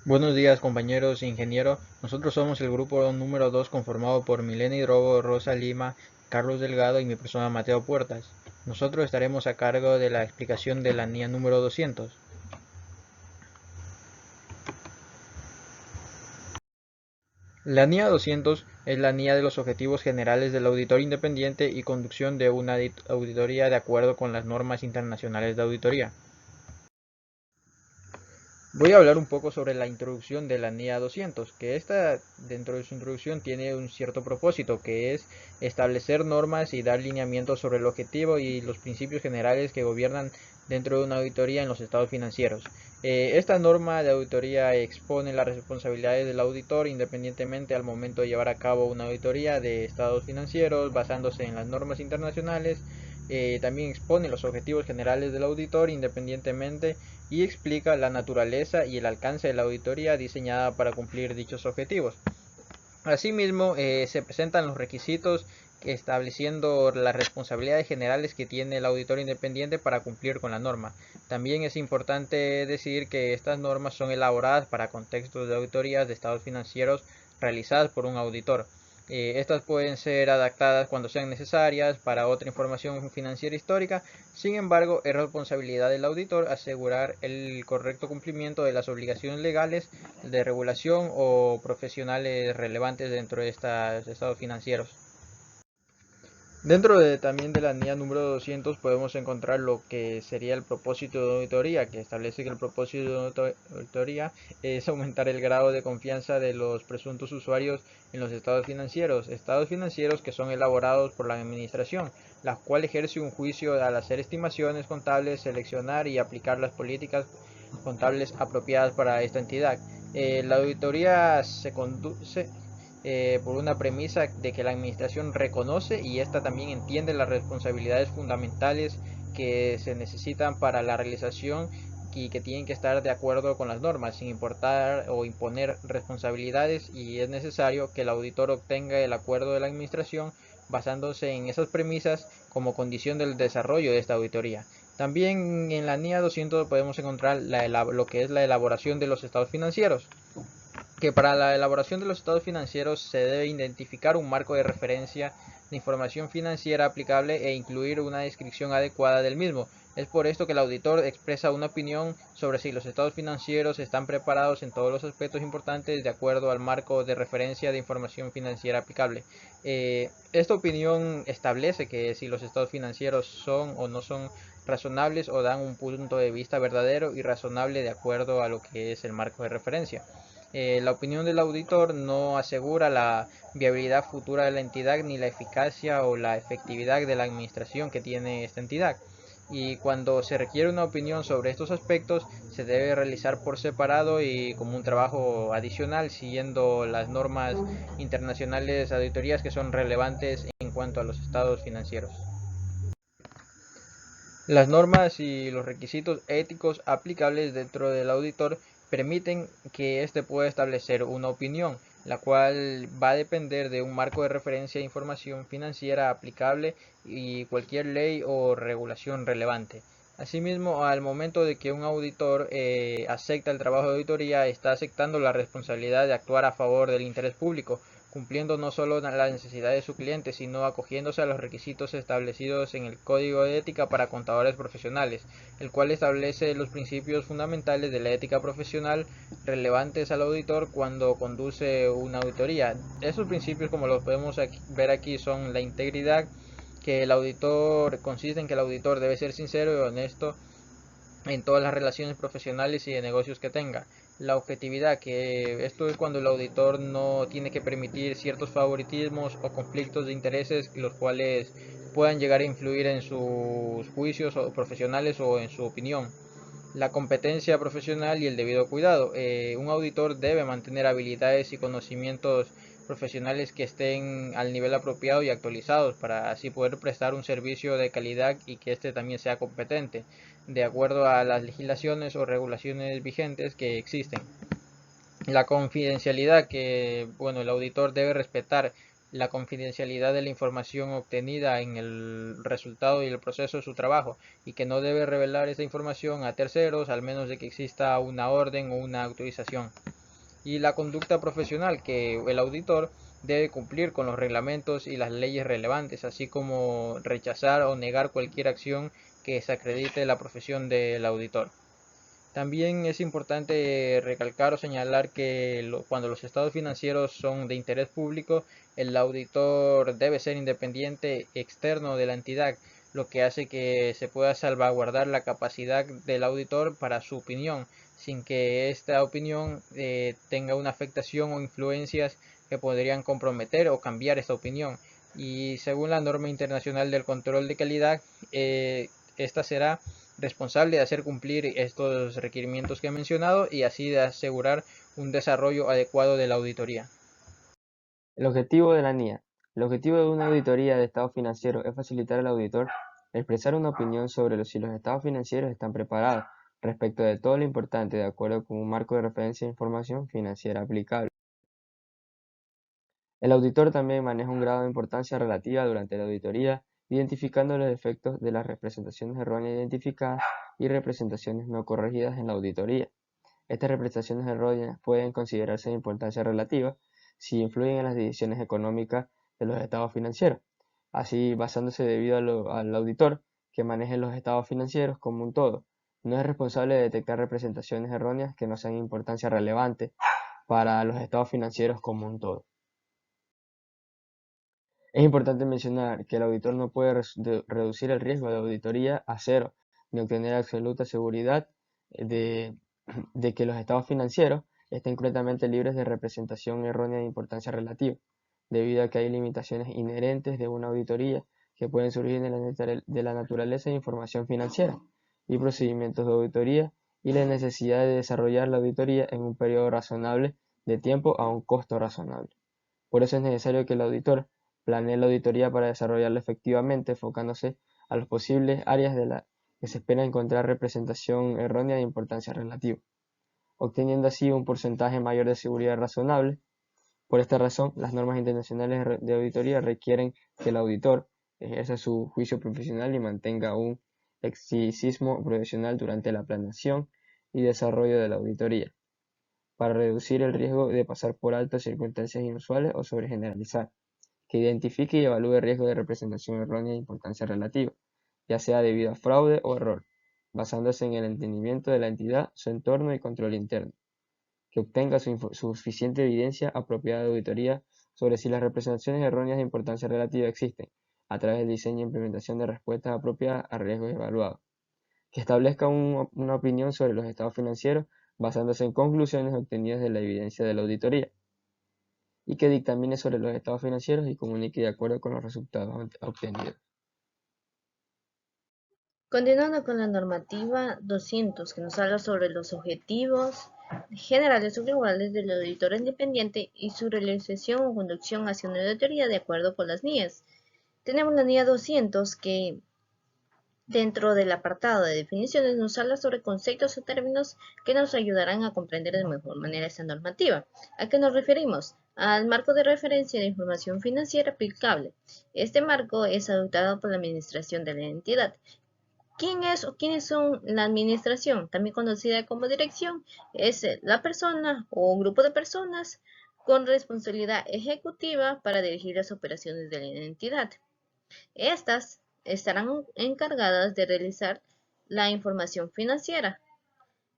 Buenos días compañeros ingeniero, nosotros somos el grupo número 2 conformado por Milena Robo, Rosa Lima, Carlos Delgado y mi persona Mateo Puertas. Nosotros estaremos a cargo de la explicación de la NIA número 200. La NIA 200 es la NIA de los objetivos generales del auditor independiente y conducción de una auditoría de acuerdo con las normas internacionales de auditoría. Voy a hablar un poco sobre la introducción de la NIA 200, que esta dentro de su introducción tiene un cierto propósito, que es establecer normas y dar lineamientos sobre el objetivo y los principios generales que gobiernan dentro de una auditoría en los estados financieros. Esta norma de auditoría expone las responsabilidades del auditor independientemente al momento de llevar a cabo una auditoría de estados financieros basándose en las normas internacionales. También expone los objetivos generales del auditor independientemente y explica la naturaleza y el alcance de la auditoría diseñada para cumplir dichos objetivos. Asimismo, se presentan los requisitos estableciendo las responsabilidades generales que tiene el auditor independiente para cumplir con la norma. También es importante decir que estas normas son elaboradas para contextos de auditorías de estados financieros realizadas por un auditor. Estas pueden ser adaptadas cuando sean necesarias para otra información financiera histórica. Sin embargo, es responsabilidad del auditor asegurar el correcto cumplimiento de las obligaciones legales de regulación o profesionales relevantes dentro de estos estados financieros. Dentro también de la NIA número 200 podemos encontrar lo que sería el propósito de auditoría, que establece que el propósito de auditoría es aumentar el grado de confianza de los presuntos usuarios en los estados financieros que son elaborados por la administración, la cual ejerce un juicio al hacer estimaciones contables, seleccionar y aplicar las políticas contables apropiadas para esta entidad. La auditoría se conduce por una premisa de que la administración reconoce y esta también entiende las responsabilidades fundamentales que se necesitan para la realización y que tienen que estar de acuerdo con las normas sin importar o imponer responsabilidades, y es necesario que el auditor obtenga el acuerdo de la administración basándose en esas premisas como condición del desarrollo de esta auditoría. También en la NIA 200 podemos encontrar lo que es la elaboración de los estados financieros, que para la elaboración de los estados financieros se debe identificar un marco de referencia de información financiera aplicable e incluir una descripción adecuada del mismo. Es por esto que el auditor expresa una opinión sobre si los estados financieros están preparados en todos los aspectos importantes de acuerdo al marco de referencia de información financiera aplicable. Esta opinión establece que si los estados financieros son o no son razonables o dan un punto de vista verdadero y razonable de acuerdo a lo que es el marco de referencia. La opinión del auditor no asegura la viabilidad futura de la entidad ni la eficacia o la efectividad de la administración que tiene esta entidad. Y cuando se requiere una opinión sobre estos aspectos, se debe realizar por separado y como un trabajo adicional, siguiendo las normas internacionales de auditorías que son relevantes en cuanto a los estados financieros. Las normas y los requisitos éticos aplicables dentro del auditor permiten que éste pueda establecer una opinión, la cual va a depender de un marco de referencia de información financiera aplicable y cualquier ley o regulación relevante. Asimismo, al momento de que un auditor acepta el trabajo de auditoría, está aceptando la responsabilidad de actuar a favor del interés público, cumpliendo no solo las necesidades de su cliente, sino acogiéndose a los requisitos establecidos en el Código de Ética para Contadores Profesionales, el cual establece los principios fundamentales de la ética profesional relevantes al auditor cuando conduce una auditoría. Esos principios, como los podemos ver aquí, son la integridad, que el auditor consiste en que el auditor debe ser sincero y honesto en todas las relaciones profesionales y de negocios que tenga. La objetividad, que esto es cuando el auditor no tiene que permitir ciertos favoritismos o conflictos de intereses los cuales puedan llegar a influir en sus juicios o profesionales o en su opinión. La competencia profesional y el debido cuidado. Un auditor debe mantener habilidades y conocimientos profesionales que estén al nivel apropiado y actualizados para así poder prestar un servicio de calidad y que éste también sea competente de acuerdo a las legislaciones o regulaciones vigentes que existen. La confidencialidad, que bueno, el auditor debe respetar la confidencialidad de la información obtenida en el resultado y el proceso de su trabajo, y que no debe revelar esta información a terceros al menos de que exista una orden o una autorización. y la conducta profesional, que el auditor debe cumplir con los reglamentos y las leyes relevantes, así como rechazar o negar cualquier acción que desacredite la profesión del auditor. También es importante recalcar o señalar que cuando los estados financieros son de interés público, el auditor debe ser independiente externo de la entidad, lo que hace que se pueda salvaguardar la capacidad del auditor para su opinión, sin que esta opinión tenga una afectación o influencias que podrían comprometer o cambiar esta opinión. Y según la norma internacional del control de calidad, esta será responsable de hacer cumplir estos requerimientos que he mencionado y así de asegurar un desarrollo adecuado de la auditoría. El objetivo de la NIA. El objetivo de una auditoría de estados financieros es facilitar al auditor expresar una opinión sobre si los estados financieros están preparados respecto de todo lo importante de acuerdo con un marco de referencia de información financiera aplicable. El auditor también maneja un grado de importancia relativa durante la auditoría, identificando los efectos de las representaciones erróneas identificadas y representaciones no corregidas en la auditoría. Estas representaciones erróneas pueden considerarse de importancia relativa si influyen en las decisiones económicas de los estados financieros. Así, basándose debido al auditor que maneje los estados financieros como un todo, no es responsable de detectar representaciones erróneas que no sean de importancia relevante para los estados financieros como un todo. Es importante mencionar que el auditor no puede reducir el riesgo de auditoría a cero, ni obtener absoluta seguridad de, de que los estados financieros estén completamente libres de representación errónea de importancia relativa, debido a que hay limitaciones inherentes de una auditoría que pueden surgir de la naturaleza de información financiera y procedimientos de auditoría y la necesidad de desarrollar la auditoría en un periodo razonable de tiempo a un costo razonable. Por eso es necesario que el auditor planee la auditoría para desarrollarla efectivamente, enfocándose a las posibles áreas de la que se espera encontrar representación errónea de importancia relativa, obteniendo así un porcentaje mayor de seguridad razonable. Por esta razón, las normas internacionales de auditoría requieren que el auditor ejerza su juicio profesional y mantenga un escepticismo profesional durante la planeación y desarrollo de la auditoría, para reducir el riesgo de pasar por alto circunstancias inusuales o sobregeneralizar, que identifique y evalúe riesgos de representación errónea de importancia relativa, ya sea debido a fraude o error, basándose en el entendimiento de la entidad, su entorno y control interno, que obtenga suficiente evidencia apropiada de auditoría sobre si las representaciones erróneas de importancia relativa existen, a través del diseño e implementación de respuestas apropiadas a riesgos evaluados, que establezca una opinión sobre los estados financieros basándose en conclusiones obtenidas de la evidencia de la auditoría, y que dictamine sobre los estados financieros y comunique de acuerdo con los resultados obtenidos. Continuando con la normativa 200, que nos habla sobre los objetivos generales o globales del auditor independiente y su realización o conducción hacia una auditoría de acuerdo con las NIAs. Tenemos la NIA 200 que dentro del apartado de definiciones nos habla sobre conceptos o términos que nos ayudarán a comprender de mejor manera esta normativa. ¿A qué nos referimos? Al marco de referencia de información financiera aplicable. Este marco es adoptado por la administración de la entidad. ¿Quién es o quiénes son la administración? También conocida como dirección. Es la persona o un grupo de personas con responsabilidad ejecutiva para dirigir las operaciones de la entidad. Estas estarán encargadas de realizar la información financiera,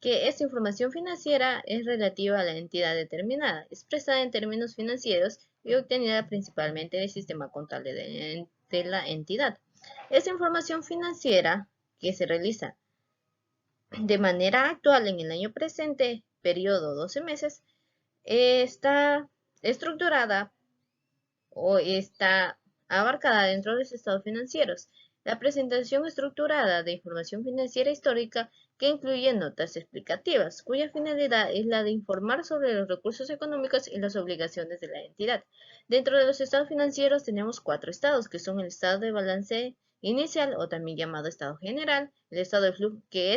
que esta información financiera es relativa a la entidad determinada, expresada en términos financieros y obtenida principalmente del sistema contable de la entidad. Esta información financiera que se realiza de manera actual en el año presente, periodo 12 meses, está estructurada o está abarcada dentro de los estados financieros. La presentación estructurada de información financiera histórica que incluye notas explicativas, cuya finalidad es la de informar sobre los recursos económicos y las obligaciones de la entidad. Dentro de los estados financieros tenemos 4 estados, que son el estado de balance inicial o también llamado estado general, el estado de flujo, que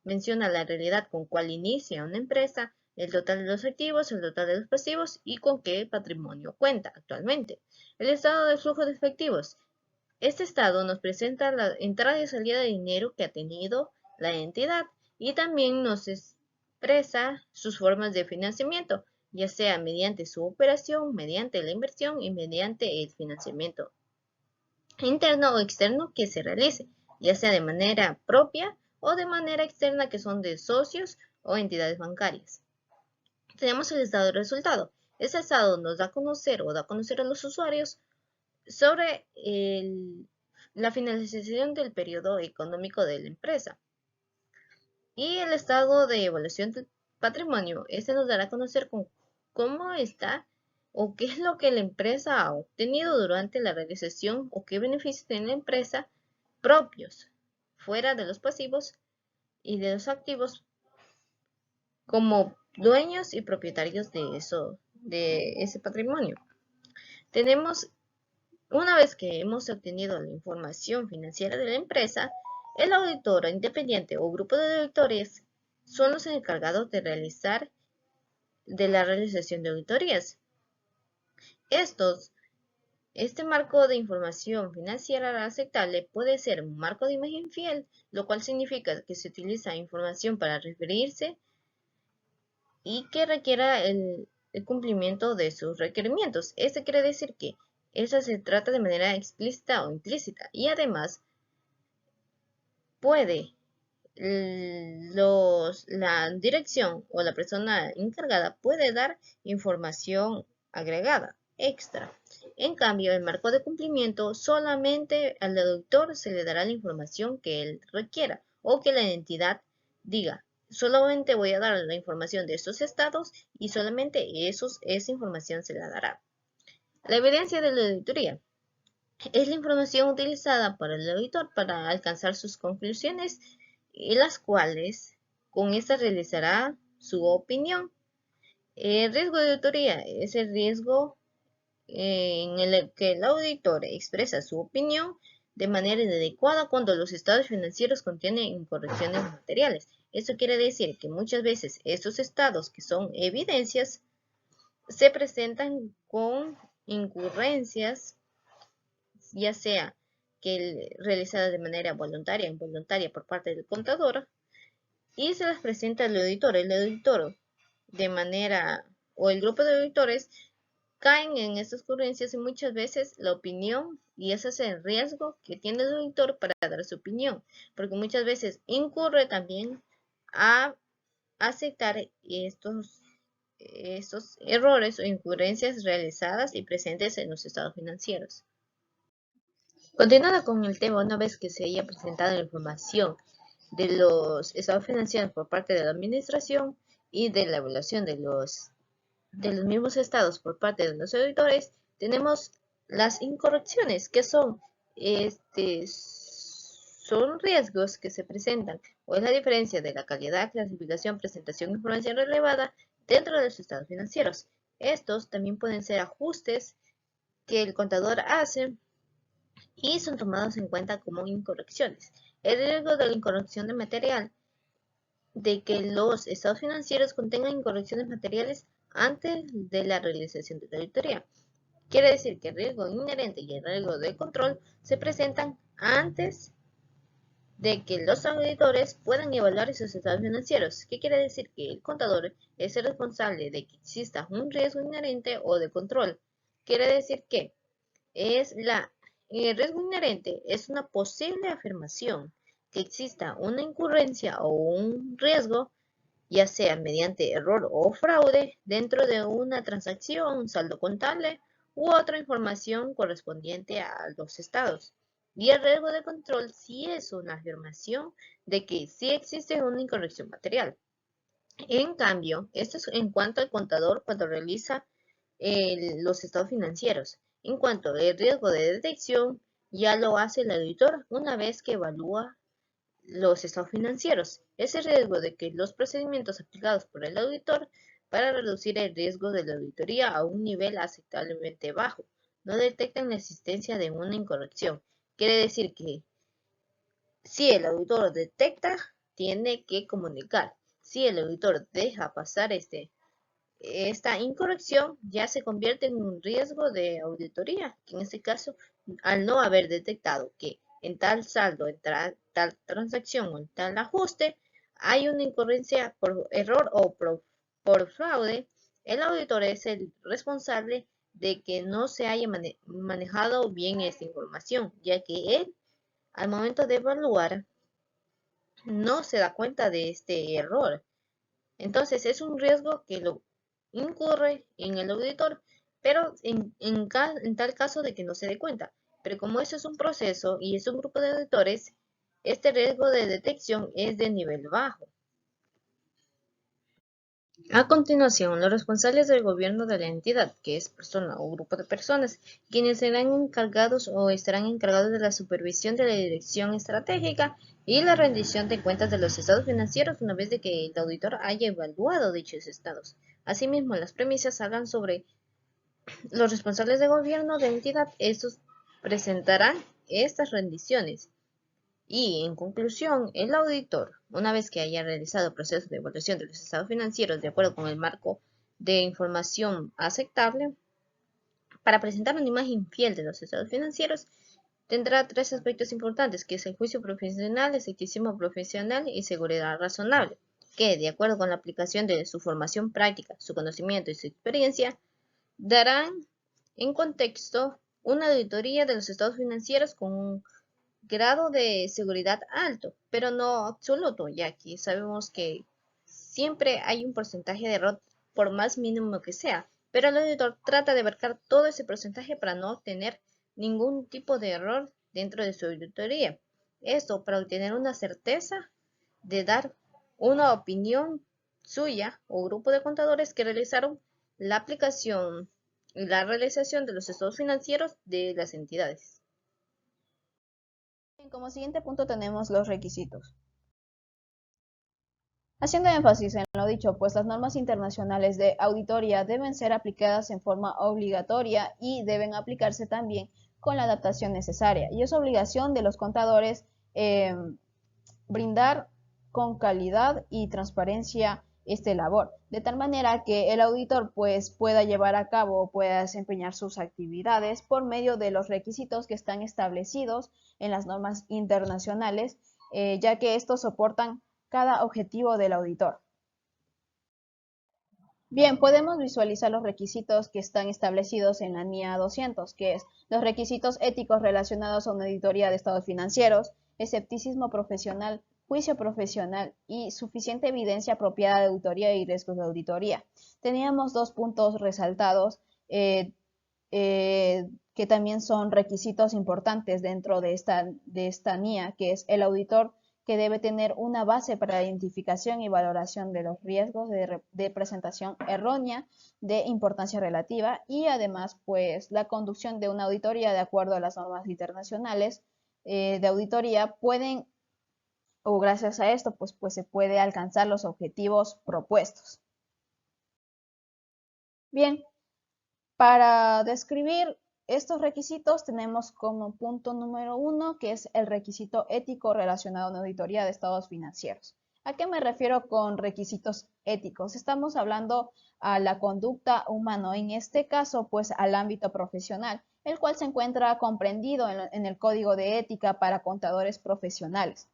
menciona la realidad con cual inicia una empresa, el total de los activos, el total de los pasivos y con qué patrimonio cuenta actualmente. El estado de flujo de efectivos. Este estado nos presenta la entrada y salida de dinero que ha tenido la entidad y también nos expresa sus formas de financiamiento. ya sea mediante su operación, mediante la inversión y mediante el financiamiento interno o externo que se realice, ya sea de manera propia o de manera externa, que son de socios o entidades bancarias. Tenemos el estado de resultado. Este estado nos da a conocer o da a conocer a los usuarios sobre la finalización del periodo económico de la empresa. Y el estado de evaluación del patrimonio, este nos dará a conocer cómo está o qué es lo que la empresa ha obtenido durante la realización o qué beneficios tiene la empresa propios, fuera de los pasivos y de los activos, como dueños y propietarios de ese patrimonio. Una vez que hemos obtenido la información financiera de la empresa, el auditor independiente o grupo de auditores son los encargados de la realización de auditorías. Este marco de información financiera aceptable puede ser un marco de imagen fiel, lo cual significa que se utiliza información para referirse y que requiera el cumplimiento de sus requerimientos. Esto quiere decir que esa se trata de manera explícita o implícita, y además puede la dirección o la persona encargada puede dar información agregada, extra. En cambio, el marco de cumplimiento, solamente al auditor se le dará la información que él requiera o que la entidad diga. Solamente voy a dar la información de estos estados y solamente esa información se la dará. La evidencia de la auditoría es la información utilizada por el auditor para alcanzar sus conclusiones, y las cuales con esta realizará su opinión. El riesgo de auditoría es el riesgo en el que el auditor expresa su opinión de manera inadecuada cuando los estados financieros contienen incorrecciones materiales. Esto quiere decir que muchas veces estos estados, que son evidencias, se presentan con incurrencias, ya sea realizadas de manera voluntaria o involuntaria por parte del contador, y se las presenta al auditor. El auditor o el grupo de auditores caen en estas ocurrencias, y muchas veces la opinión, y ese es el riesgo que tiene el auditor para dar su opinión, porque muchas veces incurre también a aceptar estos errores o incurrencias realizadas y presentes en los estados financieros. Continuando con el tema, una vez que se haya presentado la información de los estados financieros por parte de la administración y de la evaluación de los mismos estados por parte de los auditores, tenemos las incorrecciones, que son riesgos que se presentan, o es la diferencia de la calidad, clasificación, presentación e información relevada dentro de los estados financieros. Estos también pueden ser ajustes que el contador hace y son tomados en cuenta como incorrecciones. El riesgo de la incorrección de material, de que los estados financieros contengan incorrecciones materiales antes de la realización de la auditoría. Quiere decir que el riesgo inherente y el riesgo de control se presentan antes de que los auditores puedan evaluar esos estados financieros. ¿Qué quiere decir? Que el contador es el responsable de que exista un riesgo inherente o de control. Quiere decir que el riesgo inherente es una posible afirmación que exista una incurrencia o un riesgo, ya sea mediante error o fraude, dentro de una transacción, un saldo contable u otra información correspondiente a los estados. Y el riesgo de control sí es una afirmación de que sí existe una incorrección material. En cambio, esto es en cuanto al contador cuando realiza los estados financieros. En cuanto al riesgo de detección, ya lo hace el auditor una vez que evalúa los estados financieros. Ese riesgo de que los procedimientos aplicados por el auditor para reducir el riesgo de la auditoría a un nivel aceptablemente bajo no detectan la existencia de una incorrección. Quiere decir que si el auditor detecta, tiene que comunicar. Si el auditor deja pasar esta incorrección, ya se convierte en un riesgo de auditoría, que en este caso, al no haber detectado que en tal saldo, en tal transacción o en tal ajuste hay una incurrencia por error o por fraude, El auditor es el responsable de que no se haya manejado bien esta información, ya que él, al momento de evaluar, no se da cuenta de este error. Entonces es un riesgo que lo incurre en el auditor, pero en tal caso de que no se dé cuenta. Pero como eso es un proceso y es un grupo de auditores, este riesgo de detección es de nivel bajo. A continuación, los responsables del gobierno de la entidad, que es persona o grupo de personas, quienes serán encargados o estarán encargados de la supervisión de la dirección estratégica y la rendición de cuentas de los estados financieros una vez de que el auditor haya evaluado dichos estados. Asimismo, las premisas hablan sobre los responsables de gobierno de la entidad. Estos presentarán estas rendiciones. Y, en conclusión, el auditor, una vez que haya realizado el proceso de evaluación de los estados financieros de acuerdo con el marco de información aceptable, para presentar una imagen fiel de los estados financieros, tendrá tres aspectos importantes, que es el juicio profesional, escepticismo profesional y seguridad razonable, que, de acuerdo con la aplicación de su formación práctica, su conocimiento y su experiencia, darán en contexto una auditoría de los estados financieros con un grado de seguridad alto, pero no absoluto, ya que sabemos que siempre hay un porcentaje de error por más mínimo que sea, pero el auditor trata de abarcar todo ese porcentaje para no tener ningún tipo de error dentro de su auditoría. Esto para obtener una certeza de dar una opinión suya o grupo de contadores que realizaron la aplicación y la realización de los estados financieros de las entidades. Como siguiente punto tenemos los requisitos. Haciendo énfasis en lo dicho, pues las normas internacionales de auditoría deben ser aplicadas en forma obligatoria y deben aplicarse también con la adaptación necesaria. Y es obligación de los contadores brindar con calidad y transparencia esta labor, de tal manera que el auditor pues pueda llevar a cabo o pueda desempeñar sus actividades por medio de los requisitos que están establecidos en las normas internacionales, ya que estos soportan cada objetivo del auditor. Bien, podemos visualizar los requisitos que están establecidos en la NIA 200, que es los requisitos éticos relacionados a una auditoría de estados financieros, escepticismo profesional, juicio profesional y suficiente evidencia apropiada de auditoría y riesgos de auditoría. Teníamos dos puntos resaltados que también son requisitos importantes dentro de esta NIA, que es el auditor que debe tener una base para la identificación y valoración de los riesgos de presentación errónea de importancia relativa y además pues la conducción de una auditoría de acuerdo a las normas internacionales de auditoría pueden o gracias a esto pues se puede alcanzar los objetivos propuestos. Bien, para describir estos requisitos tenemos como punto número 1 que es el requisito ético relacionado a una auditoría de estados financieros. ¿A qué me refiero con requisitos éticos? Estamos hablando a la conducta humana, en este caso pues al ámbito profesional, el cual se encuentra comprendido en el Código de Ética para Contadores Profesionales.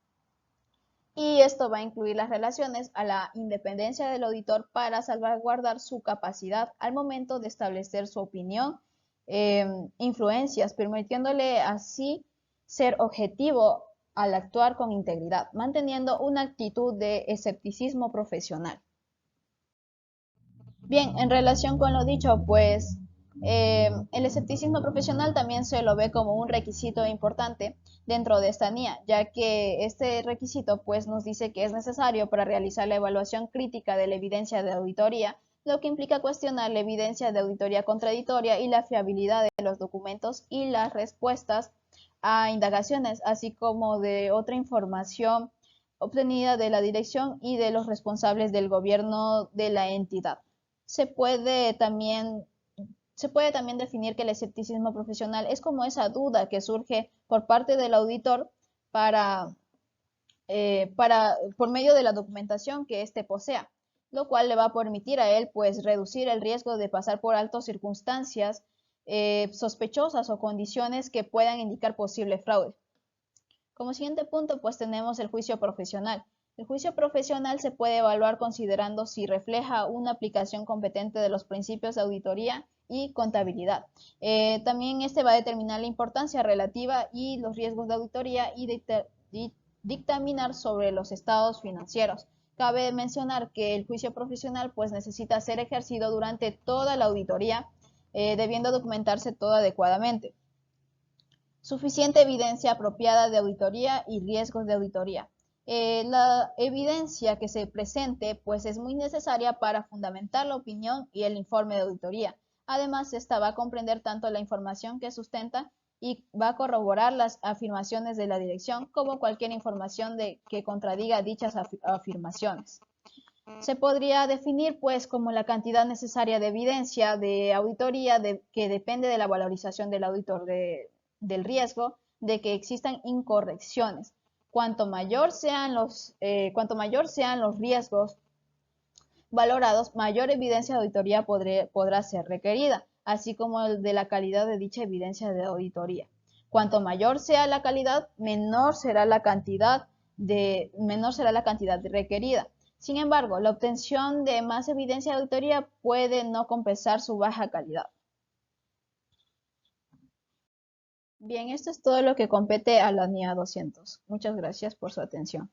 Y esto va a incluir las relaciones a la independencia del auditor para salvaguardar su capacidad al momento de establecer su opinión, influencias, permitiéndole así ser objetivo al actuar con integridad, manteniendo una actitud de escepticismo profesional. Bien, en relación con lo dicho, pues el escepticismo profesional también se lo ve como un requisito importante dentro de esta NIA, ya que este requisito pues nos dice que es necesario para realizar la evaluación crítica de la evidencia de auditoría, lo que implica cuestionar la evidencia de auditoría contradictoria y la fiabilidad de los documentos y las respuestas a indagaciones, así como de otra información obtenida de la dirección y de los responsables del gobierno de la entidad. Se puede también definir que el escepticismo profesional es como esa duda que surge por parte del auditor por medio de la documentación que éste posea, lo cual le va a permitir a él pues reducir el riesgo de pasar por alto circunstancias sospechosas o condiciones que puedan indicar posible fraude. Como siguiente punto pues tenemos el juicio profesional, El juicio profesional se puede evaluar considerando si refleja una aplicación competente de los principios de auditoría y contabilidad. También este va a determinar la importancia relativa y los riesgos de auditoría y dictaminar sobre los estados financieros. Cabe mencionar que el juicio profesional pues necesita ser ejercido durante toda la auditoría, debiendo documentarse todo adecuadamente. Suficiente evidencia apropiada de auditoría y riesgos de auditoría. La evidencia que se presente pues es muy necesaria para fundamentar la opinión y el informe de auditoría. Además, esta va a comprender tanto la información que sustenta y va a corroborar las afirmaciones de la dirección como cualquier información que contradiga dichas afirmaciones. Se podría definir pues como la cantidad necesaria de evidencia de auditoría que depende de la valorización del auditor del riesgo de que existan incorrecciones. Cuanto mayor sean los riesgos valorados, mayor evidencia de auditoría podrá ser requerida, así como el de la calidad de dicha evidencia de auditoría. Cuanto mayor sea la calidad, menor será la cantidad requerida. Sin embargo, la obtención de más evidencia de auditoría puede no compensar su baja calidad. Bien, esto es todo lo que compete a la NIA 200. Muchas gracias por su atención.